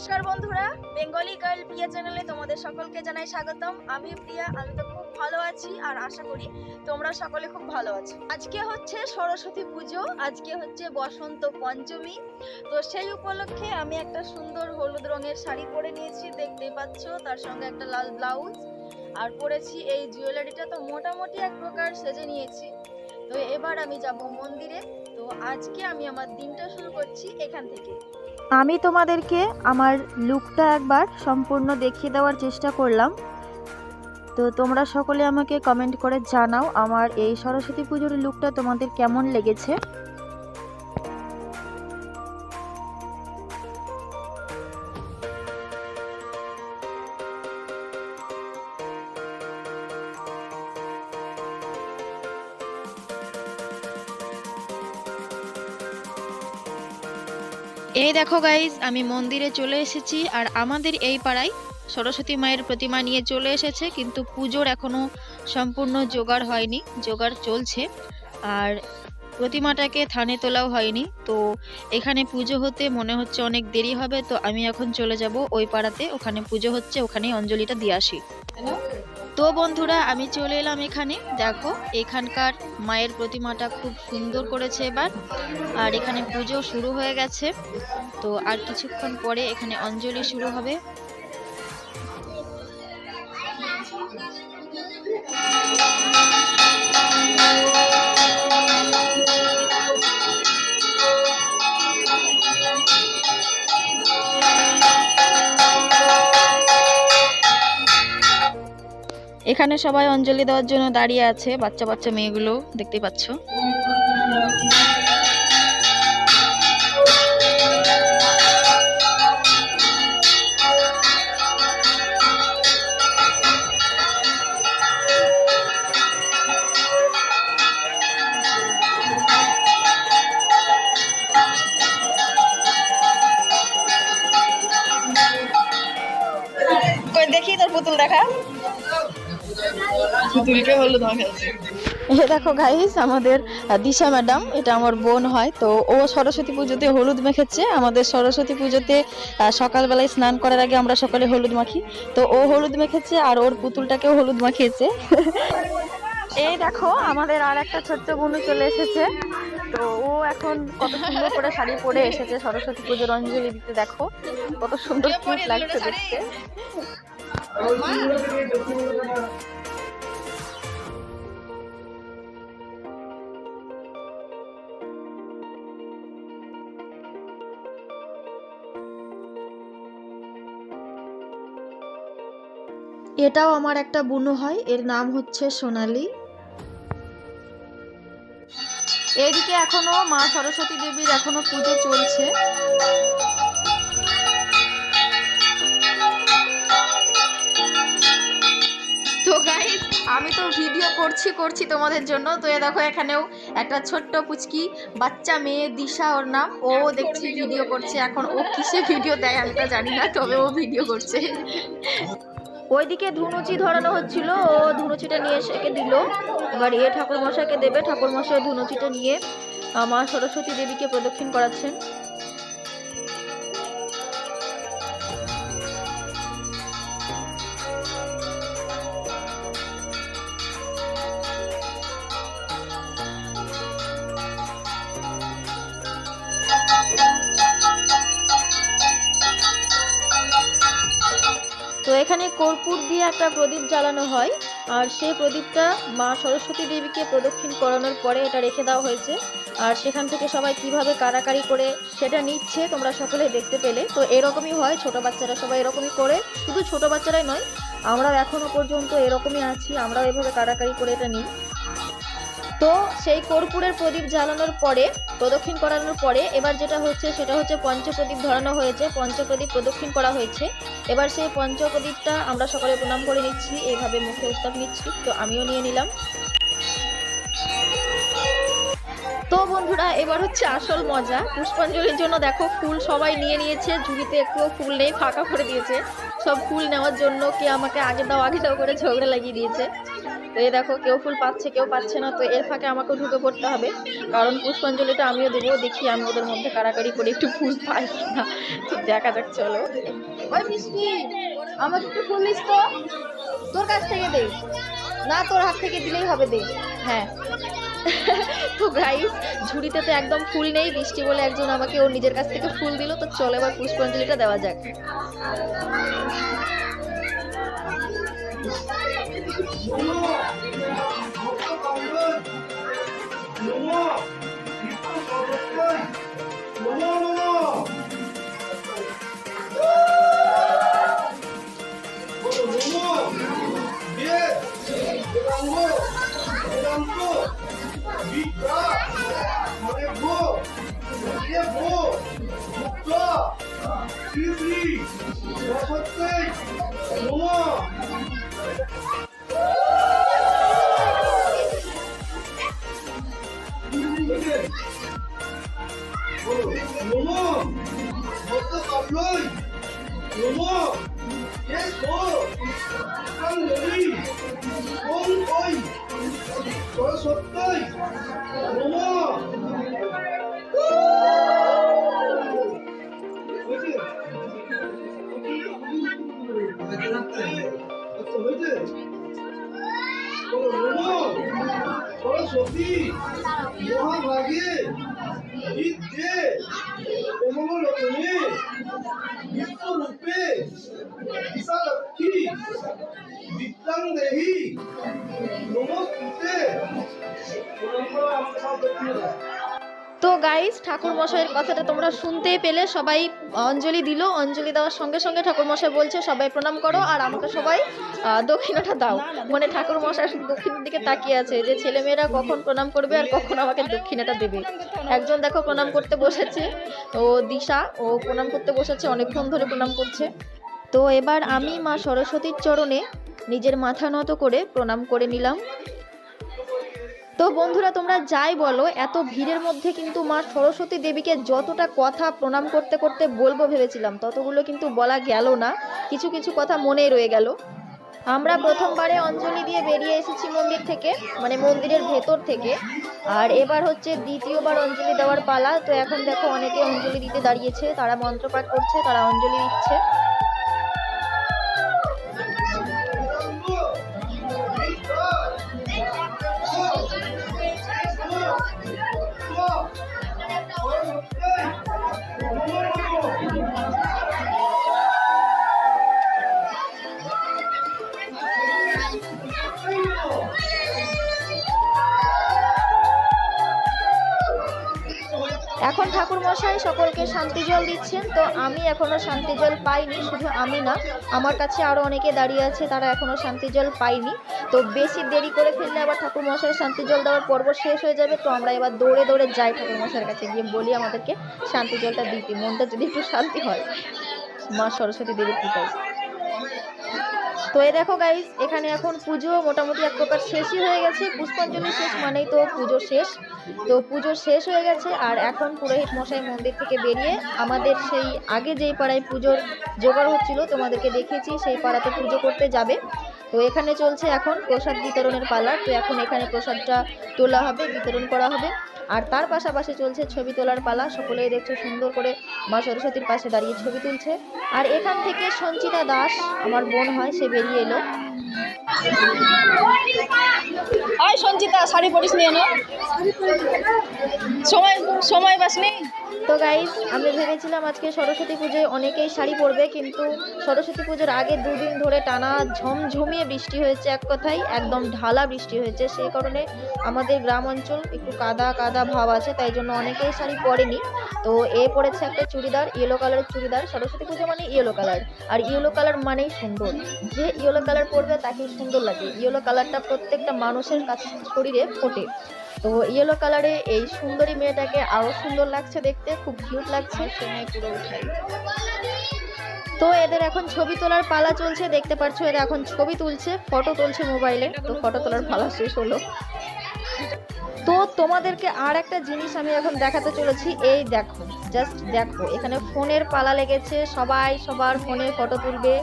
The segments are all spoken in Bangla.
নমস্কার বন্ধুরা, বেঙ্গলি গার্ল প্রিয়া চ্যানেলে তোমাদের সকলকে জানাই স্বাগতম। আমি প্রিয়া, আমি তো খুব ভালো আছি আর আশা করি তোমরা সকলে খুব ভালো আছো। আজকে হচ্ছে সরস্বতী পুজো, আজকে হচ্ছে বসন্ত পঞ্চমী। তো সেই উপলক্ষে আমি একটা সুন্দর হলুদ রঙের শাড়ি পরে নিয়েছি, দেখতেই পাচ্ছ, তার সঙ্গে একটা লাল ব্লাউজ আর পরেছি এই জুয়েলারিটা। তো মোটামুটি এক প্রকার সেজে নিয়েছি। তো এবার আমি যাব মন্দিরে। তো আজকে আমি আমার দিনটা শুরু করছি এখান থেকে। আমি তোমাদেরকে আমার লুকটা একবার সম্পূর্ণ দেখিয়ে দেওয়ার চেষ্টা করলাম। তো তোমরা সকলে আমাকে কমেন্ট করে জানাও আমার এই সরস্বতী পুজোর লুকটা তোমাদের কেমন লেগেছে। এই দেখো গাইজ, আমি মন্দিরে চলে এসেছি আর আমাদের এই পাড়ায় সরস্বতী মায়ের প্রতিমা নিয়ে চলে এসেছে, কিন্তু পুজোর এখনো সম্পূর্ণ জোগাড় হয়নি, জোগাড় চলছে। আর প্রতিমাটাকে থানে তোলাও হয়নি। তো এখানে পুজো হতে মনে হচ্ছে অনেক দেরি হবে। তো আমি এখন চলে যাব ওই পাড়াতে, ওখানে পুজো হচ্ছে, ওখানেই অঞ্জলিটা দিয়ে আসি। তো বন্ধুরা, আমি চলে এলাম এখানে। দেখো, এখানকার মায়ের প্রতিমাটা খুব সুন্দর করেছে এবার, আর এখানে পুজো শুরু হয়ে গেছে। তো আর কিছুক্ষণ পরে এখানে অঞ্জলি শুরু হবে। এখানে সবাই অঞ্জলি দেওয়ার জন্য দাঁড়িয়ে আছে, বাচ্চা বাচ্চা মেয়েগুলো দেখতেই পাচ্ছ। দেখি তোর পুতুল দেখা। পুতুলকে হলুদ মাখাচ্ছে। দেখো গাইস, আমাদের দিশা ম্যাডাম, এটা আমার বোন হয়। তো ও সরস্বতী পুজোতে হলুদ মেখেছে। আমাদের সরস্বতী পুজোতে সকালবেলায় স্নান করার আগে আমরা সকালে হলুদ মাখি। তো ও হলুদ মেখেছে আর ওর পুতুলটাকেও হলুদ মাখিয়েছে। এই দেখো, আমাদের আর একটা ছোট্ট বোন চলে এসেছে। তো ও এখন কত সুন্দর করে শাড়ি পরে এসেছে সরস্বতী পুজোর অঞ্জলি দিতে। দেখো কত সুন্দর কিউট লাগছে দেখতে। এটাও আমার একটা বুনু হয়, এর নাম হচ্ছে সোনালি। এইদিকে এখনো মা সরস্বতী দেবীর এখনো পুজো চলছে। তো গাইস, আমি তো ভিডিও করছি তোমাদের জন্য। তো এ দেখো, এখানেও একটা ছোট্ট পুচকি বাচ্চা মেয়ে, দিশা ওর নাম, ও দেখছি ভিডিও করছে। এখন ও কিসে ভিডিও দেয় আমি তো জানি না, তবে ও ভিডিও করছে। ওইদিকে ধুনুচি ধরানো হচ্ছিল, ও ধুনুচিটা নিয়ে এসে দিল। এবার এ ঠাকুর মশাইকে দেবে, ঠাকুর মশাই ধুনুচিটা নিয়ে মা সরস্বতী দেবীকে প্রদক্ষিণ করাচ্ছেন। তো এখানে কর্পূর দিয়ে একটা প্রদীপ জ্বালানো হয়, আর সেই প্রদীপটা মা সরস্বতী দেবীকে প্রদক্ষিণ করানোর পরে এটা রেখে দেওয়া হয়েছে। আর সেখান থেকে সবাই কিভাবে কারাকারি করে সেটা নিচ্ছে তোমরা সকলে দেখতে পেলে। তো এরকমই হয়, ছোট বাচ্চারা সবাই এরকমই করে। শুধু ছোট বাচ্চারাই নয়, আমরাও এখনো পর্যন্ত এরকমই আছি, আমরাও এভাবে কারাকারি করে এটা নিই। তো সেই কর্পূরের প্রদীপ জ্বালানোর পরে, প্রদক্ষিণ করানোর পরে, এবার যেটা হচ্ছে সেটা হচ্ছে পঞ্চপ্রদীপ ধরানো হয়েছে, পঞ্চপ্রদীপ প্রদক্ষিণ করা হয়েছে। এবার সেই পঞ্চপ্রদীপটা আমরা সকলে প্রণাম করে নিচ্ছি, এইভাবে মুখে উত্তাপ নিচ্ছি। তো আমিও নিয়ে নিলাম। তো বন্ধুরা, এবার হচ্ছে আসল মজা। পুষ্পাঞ্জলির জন্য দেখো ফুল সবাই নিয়ে নিয়েছে, ঝুড়িতে একটুও ফুল নেই, ফাঁকা করে দিয়েছে। সব ফুল নেওয়ার জন্য কে আমাকে আগে দাও করে ঝগড়া লাগিয়ে দিয়েছে। তো এই দেখো কেউ ফুল পাচ্ছে কেউ পাচ্ছে না, তো এর ফাঁকে আমাকেও ঢুকে পড়তে হবে, কারণ পুষ্পাঞ্জলিটা আমিও দেবো। দেখি আমি ওদের মধ্যে কাড়াকাড়ি করে একটু ফুল পাই কিনা, তো দেখা যাক। চলো। ওই মিষ্টি, আমাকে একটু ফুল দিস তো, তোর কাছ থেকে দে না, তোর হাত থেকে দিলেই হবে, দে। হ্যাঁ। তো গাইস, ঝুড়িতে তো একদম ফুল নেই, বৃষ্টি বলে একজন আমাকে ওর নিজের কাছ থেকে ফুল দিল। তো চলো এবার পুষ্পাঞ্জলিটা দেওয়া যাক। তো গাইস, ঠাকুর মশাইয়ের কথাটা তোমরা শুনতেই পেলে, সবাই অঞ্জলি দিল। অঞ্জলি দেওয়ার সঙ্গে সঙ্গে ঠাকুর মশাই বলছে সবাই প্রণাম করো আর আমাকে সবাই দক্ষিণাটা দাও। মানে ঠাকুর মশাই দক্ষিণের দিকে তাকিয়ে আছে যে ছেলেমেয়েরা কখন প্রণাম করবে আর কখন আমাকে দক্ষিণাটা দেবে। একজন দেখো প্রণাম করতে বসেছে, ও দিশা, ও প্রণাম করতে বসেছে, অনেকক্ষণ ধরে প্রণাম করছে। তো এবার আমি মা সরস্বতীর চরণে নিজের মাথা নত করে প্রণাম করে নিলাম। তো বন্ধুরা, তোমরা যাই বলো, এত ভিড়ের মধ্যে কিন্তু মা সরস্বতী দেবীকে যতটা কথা প্রণাম করতে করতে বলবো ভেবেছিলাম, ততগুলো কিন্তু বলা গেল না। কিছু কিছু কথা মনেই রয়ে গেল। আমরা প্রথমবারে অঞ্জলি দিয়ে বেরিয়ে এসেছি মন্দির থেকে, মানে মন্দিরের ভেতর থেকে, আর এবার হচ্ছে দ্বিতীয়বার অঞ্জলি দেওয়ার পালা। তো এখন দেখো অনেকে অঞ্জলি দিতে দাঁড়িয়েছে, তারা মন্ত্রপাঠ করছে, তারা অঞ্জলি দিচ্ছে। এখন ঠাকুর মশাই সকলকে শান্তি জল দিচ্ছেন। তো আমি এখনো শান্তি জল পাইনি, শুধু আমি না, আমার কাছে আরো অনেকে দাঁড়িয়ে আছে, তারা এখনো শান্তি জল পাইনি। তো বেশি দেরি করে ফেললে আবার ঠাকুর মশাই শান্তি জল দেওয়ার পর্ব শেষ হয়ে যাবে। তো আমরা এবার দৌড়ে দৌড়ে যাই ঠাকুর মশাইয়ের কাছে, গিয়ে বলি আমাদেরকে শান্তি জলটা দিতে, মনটা যদি একটু শান্তি হয় মা সরস্বতী দেবীর কৃপায়। তো এই দেখো গাইস, এখানে এখন পুজো মোটামুটি এক প্রকার শেষই হয়ে গেছে। পুষ্পাঞ্জলি শেষ মানেই তো পুজো শেষ। তো পুজো শেষ হয়ে গেছে, আর এখন পুরোহিত মশাই মন্দির থেকে বেরিয়ে আমাদের সেই আগে যেই পাড়ায় পুজোর জোগাড় হচ্ছিল তোমাদেরকে দেখিয়েছি, সেই পাড়াতে পুজো করতে যাবে। তো এখানে চলছে এখন প্রসাদ বিতরণের পালা। তো এখন এখানে প্রসাদটা তোলা হবে, বিতরণ করা হবে, আর তার পাশাপাশি চলছে ছবি তোলার পালা। সকলেই দেখছো সুন্দর করে মা সরস্বতীর পাশে দাঁড়িয়ে ছবি তুলছে। আর এখান থেকে সঞ্চিতা দাস, আমার বোন হয়, সে বেরিয়ে এলো। আয় সঞ্চিতা, শাড়ি পরিস নিয়ে না, সময় বাসনি। তো গাইস, আমরা ভেবেছিলাম আজকে সরস্বতী পুজোয় অনেকেই শাড়ি পরবে, কিন্তু সরস্বতী পুজোর আগে দুদিন ধরে টানা ঝমঝমিয়ে বৃষ্টি হয়েছে, এক কথায় একদম ঢালা বৃষ্টি হয়েছে। সেই কারণে আমাদের গ্রাম অঞ্চল একটু কাদা কাদা ভাব আছে, তাই জন্য অনেকেই শাড়ি পরেনি। তো এ পরেছে একটা চুড়িদার, ইয়েলো কালারের চুড়িদার। সরস্বতী পুজো মানে ইয়েলো কালার, আর ইয়েলো কালার মানেই সুন্দর। যে ইয়েলো কালার পরবে তাকে সুন্দর লাগে। ইয়েলো কালারটা প্রত্যেকটা মানুষের কাছে শরীরে ফোটে। তো ইয়েলো কালারে এই সুন্দরী মেয়েটাকে আরো সুন্দর লাগছে দেখতে, খুব কিউট লাগছে। সময় পুরো উঠাই। তো এদের এখন ছবি তোলার পালা চলছে, দেখতে পাচ্ছ এরা এখন ছবি তুলছে, ফটো তুলছে মোবাইলে। তো ফটো তোলার পালা শেষ হলো। তো তোমাদেরকে আর একটা জিনিস আমি এখন দেখাতে চলেছি। এই দেখো, জাস্ট দেখো, এখানে ফোনের পালা লেগেছে। সবাই সবার ফোনে ফটো তুলবে,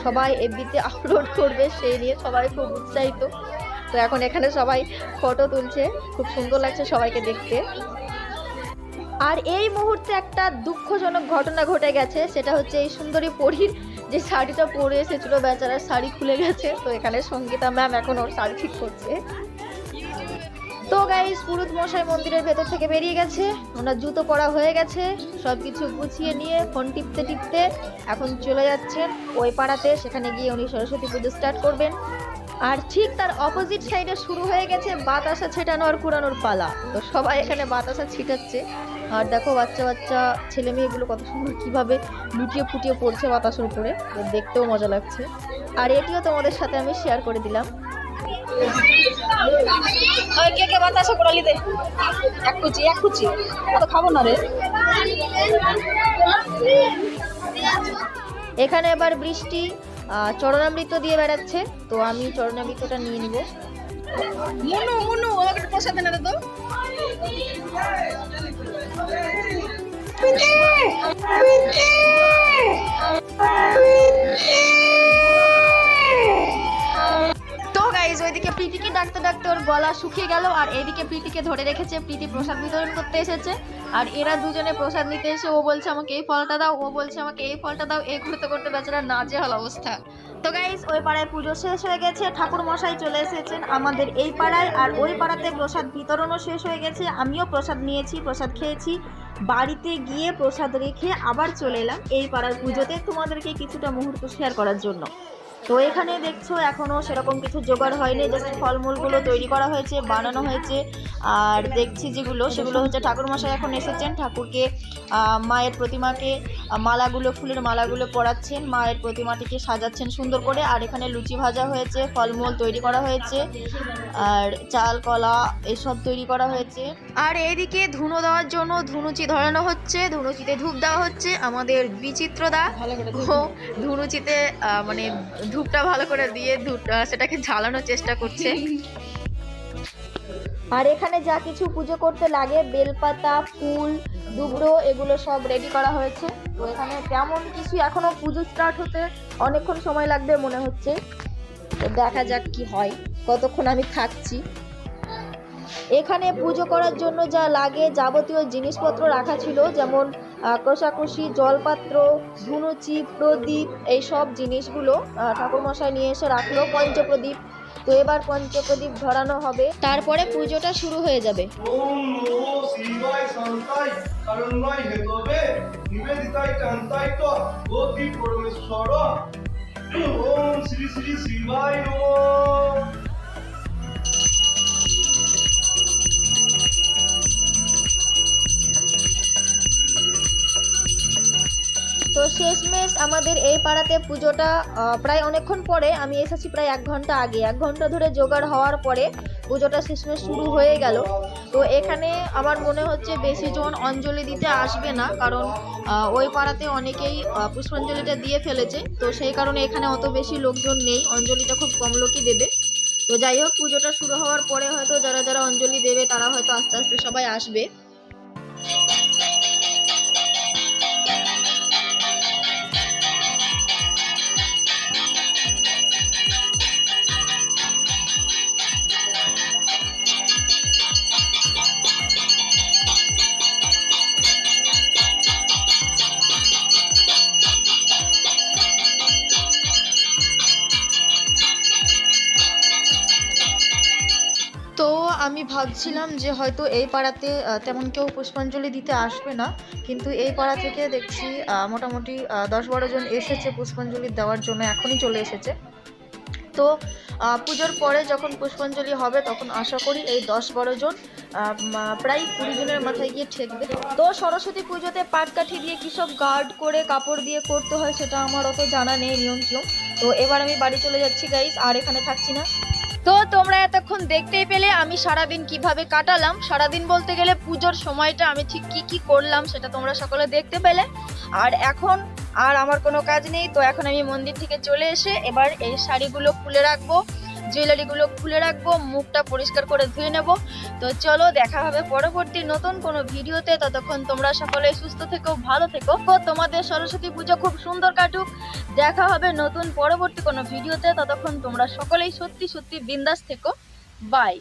সবাই এফবিতে আপলোড করবে, সেই নিয়ে সবাই খুব উৎসাহিত। তো এখন এখানে সবাই ফটো তুলছে, খুব সুন্দর লাগছে সবাইকে দেখতে। আর এই মুহূর্তে একটা দুঃখজনক ঘটনা ঘটে গেছে, সেটা হচ্ছে এই সুন্দরী পরীর যে শাড়িটা পরে এসেছিল, বেচারার শাড়ি খুলে গেছে। তো এখানে সঙ্গীতা ম্যাম এখন ওর শাড়ি ঠিক করছে। তো গাইস, পুরোহিত মশাই মন্দিরের ভেতর থেকে বেরিয়ে গেছে, ওনার জুতো পরা হয়ে গেছে, সবকিছু গুছিয়ে নিয়ে ফোন টিপতে টিপতে এখন চলে যাচ্ছেন ওই পাড়াতে, সেখানে গিয়ে উনি সরস্বতী পুজো স্টার্ট করবেন। আর ঠিক তার অপোজিট সাইডে শুরু হয়ে গেছে বাতাসা ছেটানো আর কুড়ানোর পালা। তো সবাই এখানে বাতাসা ছিটাচ্ছে, আর দেখো বাচ্চা বাচ্চা ছেলে মেয়েগুলো কত সুন্দর কিভাবে লুটিয়ে ফুটিয়ে পড়ছে বাতাসের উপরে, দেখতেও মজা লাগছে। আর এটিও তোমাদের সাথে আমি শেয়ার করে দিলাম। কে কে বাতাসা কুড়ালি দে, এক কুচি অত খাবো না রে। এখানে এবার বৃষ্টি চরণামৃত দিয়ে বেড়াচ্ছে, তো আমি চরণামৃতটা নিয়ে নিব। মুনু মুনু আমাকে একটু প্রসাদ এনে দাও। তো গাইজ, ওইদিকে প্রীতিকে ডাকতে ডাকতে ওর গলা শুকিয়ে গেল, আর এইদিকে প্রীতিকে ধরে রেখেছে, প্রীতি প্রসাদ বিতরণ করতে এসেছে। আর এরা দুজনে প্রসাদ নিতে এসে ও বলছে আমাকে এই ফলটা দাও, ও বলছে আমাকে এই ফলটা দাও, এই করতে করতে বেচারা নাজেহাল অবস্থা। তো গাইজ, ওই পাড়ায় পুজো শেষ হয়ে গেছে, ঠাকুর মশাই চলে এসেছেন আমাদের এই পাড়ায়, আর ওই পাড়াতে প্রসাদ বিতরণও শেষ হয়ে গেছে। আমিও প্রসাদ নিয়েছি, প্রসাদ খেয়েছি, বাড়িতে গিয়ে প্রসাদ রেখে আবার চলে এলাম এই পাড়ার পুজোতে তোমাদেরকে কিছুটা মুহূর্ত শেয়ার করার জন্য। তো এখানে দেখছো এখনো সেরকম কিছু জোগাড় হয়নি, জাস্ট ফলমূলগুলো তৈরি করা হয়েছে, বানানো হয়েছে। আর দেখছি যেগুলো সেগুলো হচ্ছে ঠাকুরমশাই এখন এসেছেন, ঠাকুরকে মায়ের প্রতিমাকে মালাগুলো, ফুলের মালাগুলো পরাচ্ছেন, মায়ের প্রতিমাটিকে সাজাচ্ছেন সুন্দর করে। আর এখানে লুচি ভাজা হয়েছে, ফলমূল তৈরি করা হয়েছে, আর চাল কলা এসব তৈরি করা হয়েছে। আর এইদিকে ধুনো দেওয়ার জন্য ধুনুচি ধরানো হচ্ছে, ধুনুচিতে ধূপ দেওয়া হচ্ছে। আমাদের বিচিত্রদা ধুনুচিতে মানে ধূপটা ভালো করে দিয়ে সেটাকে জ্বালানোর চেষ্টা করছে। আর এখানে যা কিছু পুজো করতে লাগে, বেলপাতা, ফুল, দুবড়ো, এগুলো সব রেডি করা হয়েছে। তো এখানে তেমন কিছু এখনো পুজো স্টার্ট হতে অনেকক্ষণ সময় লাগবে মনে হচ্ছে, তো দেখা যাক কি হয়, কতক্ষণ আমি থাকছি। এখানে পুজো করার জন্য যা লাগে যাবতীয় জিনিসপত্র রাখা ছিল, যেমন কষাকষি, জলপাত্র, ধুনুচি, প্রদীপ, এই সব জিনিসগুলো ঠাকুরমশাই নিয়ে এসে রাখলো। পঞ্চপ্রদীপ, তো এবার পঞ্চপ্রদীপ ধরানো হবে, তারপরে পুজোটা শুরু হয়ে যাবে। ওম শ্রী শ্রী শিবায় নমঃ। তো শেষমেশ আমাদের এই পাড়াতে পুজোটা প্রায় অনেকক্ষণ পরে, আমি এসেছি প্রায় 1 ঘন্টা আগে, 1 ঘন্টা ধরে জোগাড় হওয়ার পরে পুজোটা শেষমেশ শুরু হয়ে গেল। তো এখানে আমার মনে হচ্ছে বেশি জন অঞ্জলি দিতে আসবে না, কারণ ওই পাড়াতে অনেকেই পুষ্পাঞ্জলিটা দিয়ে ফেলেছে, তো সেই কারণে এখানে অত বেশি লোকজন নেই, অঞ্জলিটা খুব কম লোকই দেবে। তো যাই হোক, পুজোটা শুরু হওয়ার পরে হয়তো যারা যারা অঞ্জলি দেবে তারা হয়তো আস্তে আস্তে সবাই আসবে। তো আমি ভাবছিলাম যে হয়তো এই পাড়াতে তেমন কেউ পুষ্পাঞ্জলি দিতে আসবে না, কিন্তু এই পাড়া থেকে দেখছি মোটামুটি 10-12 জন এসেছে পুষ্পাঞ্জলি দেওয়ার জন্য, এখনই চলে এসেছে। তো পুজোর পরে যখন পুষ্পাঞ্জলি হবে তখন আশা করি এই 10-12 জন প্রায় 20 জনের মাথায় গিয়ে ঠেকবে। তো সরস্বতী পুজোতে পাটকাঠি দিয়ে কী সব গার্ড করে কাপড় দিয়ে করতে হয় সেটা আমার অত জানা নেই নিয়ম। তো এবার আমি বাড়ি চলে যাচ্ছি গাইস, আর এখানে থাকছি না। তো তোমরা এতক্ষণ দেখতেই পেলে আমি সারাদিন কিভাবে কাটালাম। সারাদিন বলতে গেলে পুজোর সময়টা আমি ঠিক কি করলাম সেটা তোমরা সকলে দেখতে পেলে। আর এখন আর আমার কোনো কাজ নেই, তো এখন আমি মন্দির থেকে চলে এসে এবার এই শাড়িগুলো খুলে রাখবো, জুয়েলারিগুলো খুলে রাখবো, মুখটা পরিষ্কার করে ধুয়ে নেব। তো চলো, দেখা হবে পরবর্তী নতুন কোনো ভিডিওতে। ততক্ষণ তোমরা সকলে সুস্থ থেকো, ভালো থেকো, তোমাদের সরস্বতী পুজো খুব সুন্দর কাটুক। দেখা হবে নতুন পরবর্তী কোনো ভিডিওতে, ততক্ষণ তোমরা সকলেই সত্যি সত্যি বিন্দাস থেকো। বাই।